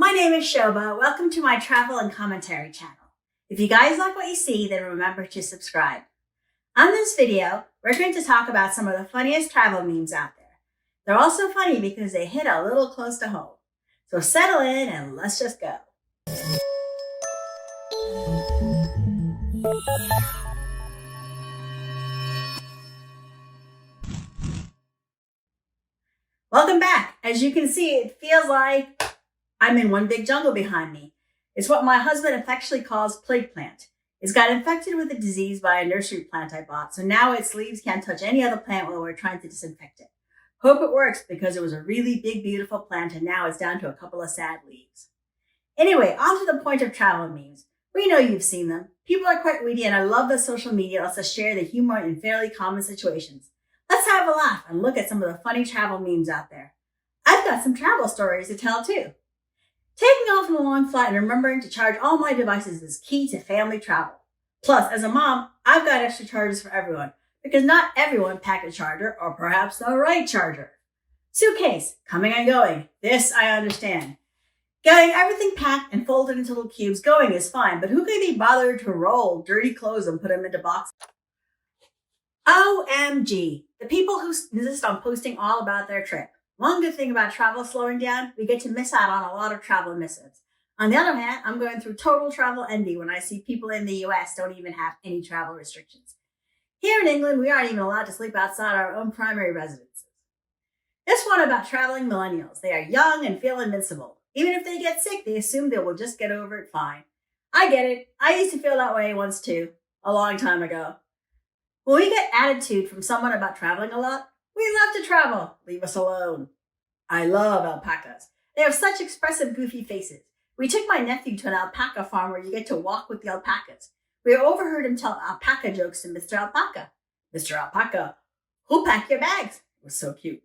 My name is Shobha. Welcome to my travel and commentary channel. If you guys like what you see, then remember to subscribe. On this video, we're going to talk about some of the funniest travel memes out there. They're also funny because they hit a little close to home. So settle in and let's just go. Welcome back. As you can see, it feels like I'm in one big jungle behind me. It's what my husband affectionately calls plague plant. It's got infected with a disease by a nursery plant I bought, so now its leaves can't touch any other plant while we're trying to disinfect it. Hope it works because it was a really big, beautiful plant and now it's down to a couple of sad leaves. Anyway, on to the point of travel memes. We know you've seen them. People are quite witty and I love that social media lets us share the humor in fairly common situations. Let's have a laugh and look at some of the funny travel memes out there. I've got some travel stories to tell too. Taking off on a long flight and remembering to charge all my devices is key to family travel. Plus, as a mom, I've got extra chargers for everyone because not everyone packed a charger or perhaps the right charger. Suitcase, coming and going. This I understand. Getting everything packed and folded into little cubes going is fine, but who can be bothered to roll dirty clothes and put them into boxes? OMG, the people who insist on posting all about their trip. One good thing about travel slowing down, we get to miss out on a lot of travel missives. On the other hand, I'm going through total travel envy when I see people in the US don't even have any travel restrictions. Here in England, we aren't even allowed to sleep outside our own primary residences. This one about traveling millennials. They are young and feel invincible. Even if they get sick, they assume they will just get over it fine. I get it. I used to feel that way once too, a long time ago. When we get attitude from someone about traveling a lot, we love to travel. Leave us alone. I love alpacas. They have such expressive, goofy faces. We took my nephew to an alpaca farm where you get to walk with the alpacas. We overheard him tell alpaca jokes to Mr. Alpaca. Mr. Alpaca, who'll pack your bags? It was so cute.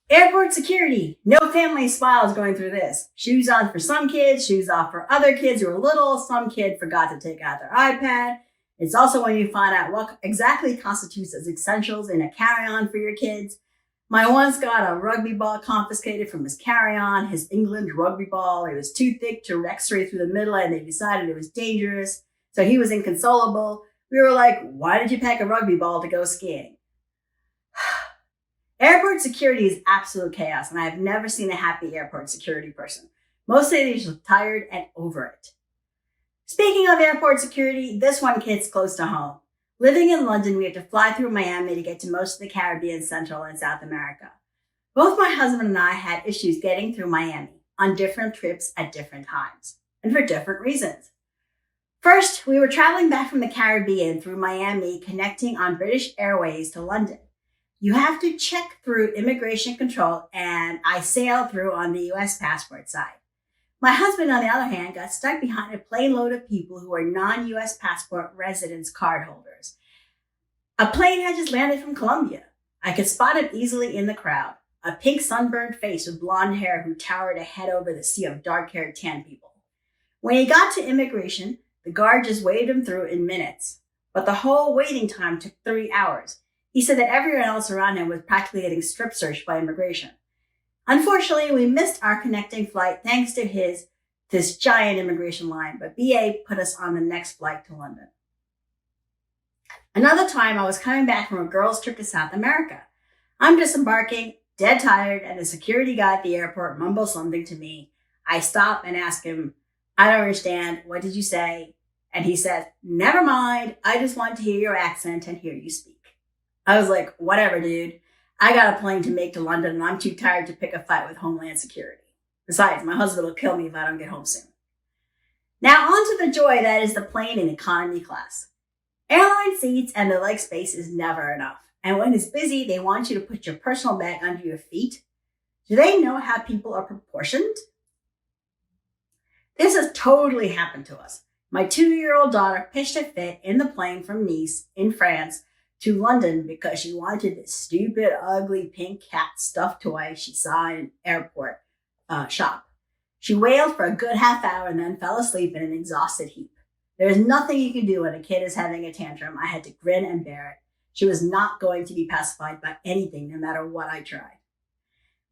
Airport security. No family smiles going through this. Shoes on for some kids, shoes off for other kids who are little. Some kid forgot to take out their iPad. It's also when you find out what exactly constitutes as essentials in a carry-on for your kids. My once got a rugby ball confiscated from his carry-on, his England rugby ball. It was too thick to x-ray through the middle and they decided it was dangerous. So he was inconsolable. We were like, why did you pack a rugby ball to go skiing? Airport security is absolute chaos and I have never seen a happy airport security person. Most say they're just tired and over it. Speaking of airport security, this one hits close to home. Living in London, we have to fly through Miami to get to most of the Caribbean, Central, and South America. Both my husband and I had issues getting through Miami on different trips at different times, and for different reasons. First, we were traveling back from the Caribbean through Miami, connecting on British Airways to London. You have to check through immigration control, and I sailed through on the US passport side. My husband, on the other hand, got stuck behind a plane load of people who were non-US passport residents cardholders. A plane had just landed from Colombia. I could spot him easily in the crowd, a pink sunburned face with blonde hair who towered ahead over the sea of dark-haired tan people. When he got to immigration, the guard just waved him through in minutes, but the whole waiting time took 3 hours. He said that everyone else around him was practically getting strip searched by immigration. Unfortunately, we missed our connecting flight thanks to this giant immigration line, but BA put us on the next flight to London. Another time, I was coming back from a girls' trip to South America. I'm disembarking, dead tired, and the security guy at the airport mumbles something to me. I stop and ask him, I don't understand, what did you say? And he says, never mind, I just want to hear your accent and hear you speak. I was like, whatever, dude. I got a plane to make to London and I'm too tired to pick a fight with Homeland Security. Besides, my husband will kill me if I don't get home soon. Now on to the joy that is the plane in economy class. Airline seats and the leg space is never enough. And when it's busy, they want you to put your personal bag under your feet. Do they know how people are proportioned? This has totally happened to us. My 2-year-old daughter pitched a fit in the plane from Nice in France to London because she wanted this stupid, ugly pink cat stuffed toy she saw in an airport shop. She wailed for a good half hour and then fell asleep in an exhausted heap. There is nothing you can do when a kid is having a tantrum. I had to grin and bear it. She was not going to be pacified by anything, no matter what I tried.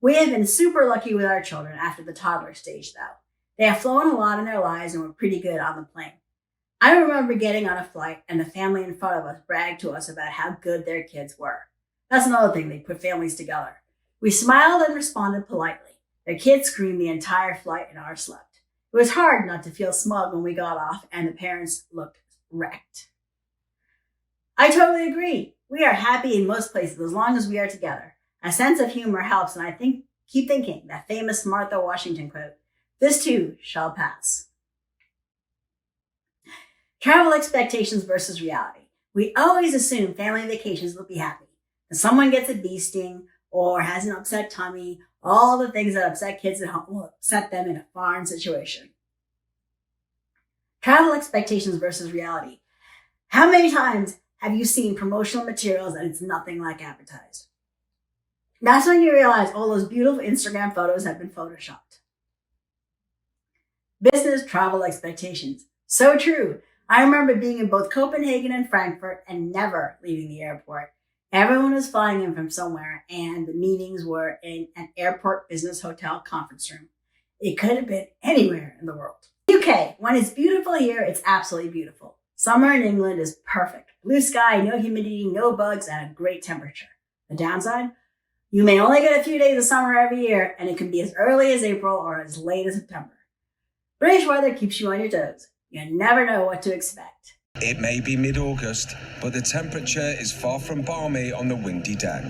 We have been super lucky with our children after the toddler stage, though. They have flown a lot in their lives and were pretty good on the plane. I remember getting on a flight and the family in front of us bragged to us about how good their kids were. That's another thing, they put families together. We smiled and responded politely. Their kids screamed the entire flight and ours slept. It was hard not to feel smug when we got off and the parents looked wrecked. I totally agree. We are happy in most places as long as we are together. A sense of humor helps, and keep thinking that famous Martha Washington quote, "This too shall pass." Travel expectations versus reality. We always assume family vacations will be happy. If someone gets a bee sting or has an upset tummy, all the things that upset kids at home will upset them in a foreign situation. Travel expectations versus reality. How many times have you seen promotional materials and it's nothing like advertised? That's when you realize all those beautiful Instagram photos have been photoshopped. Business travel expectations. So true. I remember being in both Copenhagen and Frankfurt and never leaving the airport. Everyone was flying in from somewhere and the meetings were in an airport business hotel conference room. It could have been anywhere in the world. UK, when it's beautiful here, it's absolutely beautiful. Summer in England is perfect. Blue sky, no humidity, no bugs, and a great temperature. The downside? You may only get a few days of summer every year, and it can be as early as April or as late as September. British weather keeps you on your toes. You never know what to expect. It may be mid-August, but the temperature is far from balmy on the windy deck.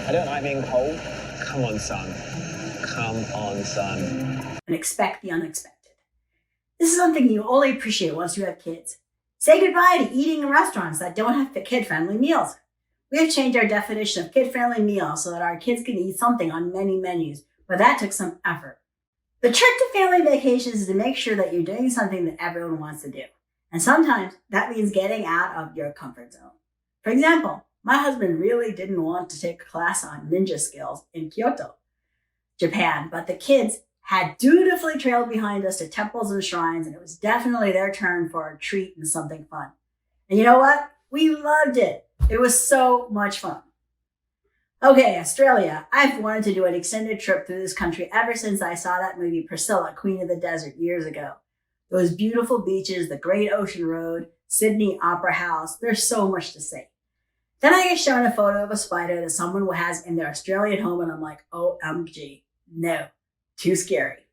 I don't like being cold. Come on, son. Come on, son. And expect the unexpected. This is something you only appreciate once you have kids. Say goodbye to eating in restaurants that don't have kid-friendly meals. We have changed our definition of kid-friendly meals so that our kids can eat something on many menus, but that took some effort. The trick to family vacations is to make sure that you're doing something that everyone wants to do. And sometimes that means getting out of your comfort zone. For example, my husband really didn't want to take a class on ninja skills in Kyoto, Japan, but the kids had dutifully trailed behind us to temples and shrines, and it was definitely their turn for a treat and something fun. And you know what? We loved it. It was so much fun. Okay, Australia. I've wanted to do an extended trip through this country ever since I saw that movie Priscilla, Queen of the Desert years ago. Those beautiful beaches, the Great Ocean Road, Sydney Opera House. There's so much to see. Then I get shown a photo of a spider that someone has in their Australian home and I'm like, OMG, no, too scary.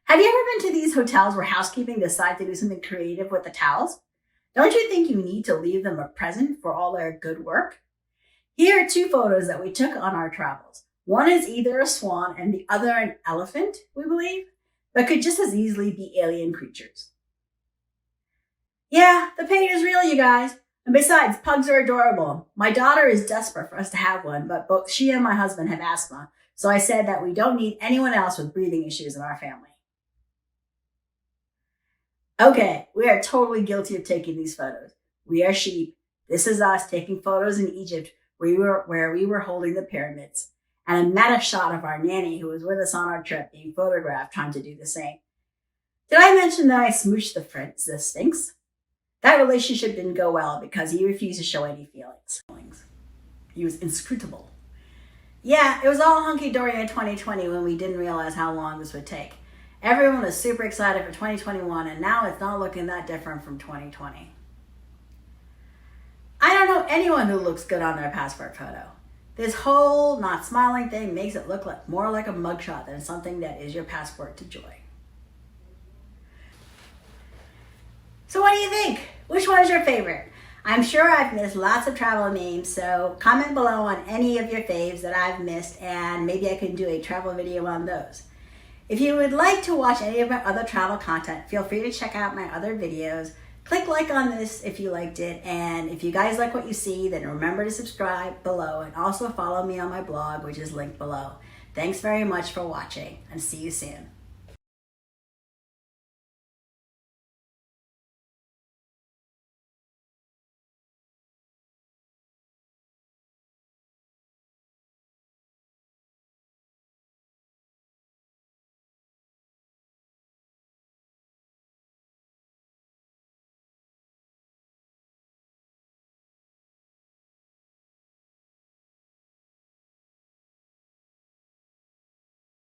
Have you ever been to these hotels where housekeeping decide to do something creative with the towels? Don't you think you need to leave them a present for all their good work? Here are two photos that we took on our travels. One is either a swan and the other an elephant, we believe, but could just as easily be alien creatures. Yeah, the pain is real, you guys. And besides, pugs are adorable. My daughter is desperate for us to have one, but both she and my husband have asthma, so I said that we don't need anyone else with breathing issues in our family. Okay, we are totally guilty of taking these photos. We are sheep. This is us taking photos in Egypt where we were holding the pyramids, and a meta shot of our nanny who was with us on our trip being photographed trying to do the same. Did I mention that I smooched the Sphinx? That relationship didn't go well because he refused to show any feelings. He was inscrutable. Yeah, it was all hunky-dory in 2020 when we didn't realize how long this would take. Everyone was super excited for 2021, and now it's not looking that different from 2020. I don't know anyone who looks good on their passport photo. This whole not smiling thing makes it look more like a mugshot than something that is your passport to joy. So what do you think? Which one is your favorite? I'm sure I've missed lots of travel memes, so comment below on any of your faves that I've missed, and maybe I can do a travel video on those. If you would like to watch any of my other travel content, feel free to check out my other videos. Click like on this if you liked it, and if you guys like what you see, then remember to subscribe below and also follow me on my blog, which is linked below. Thanks very much for watching, and see you soon.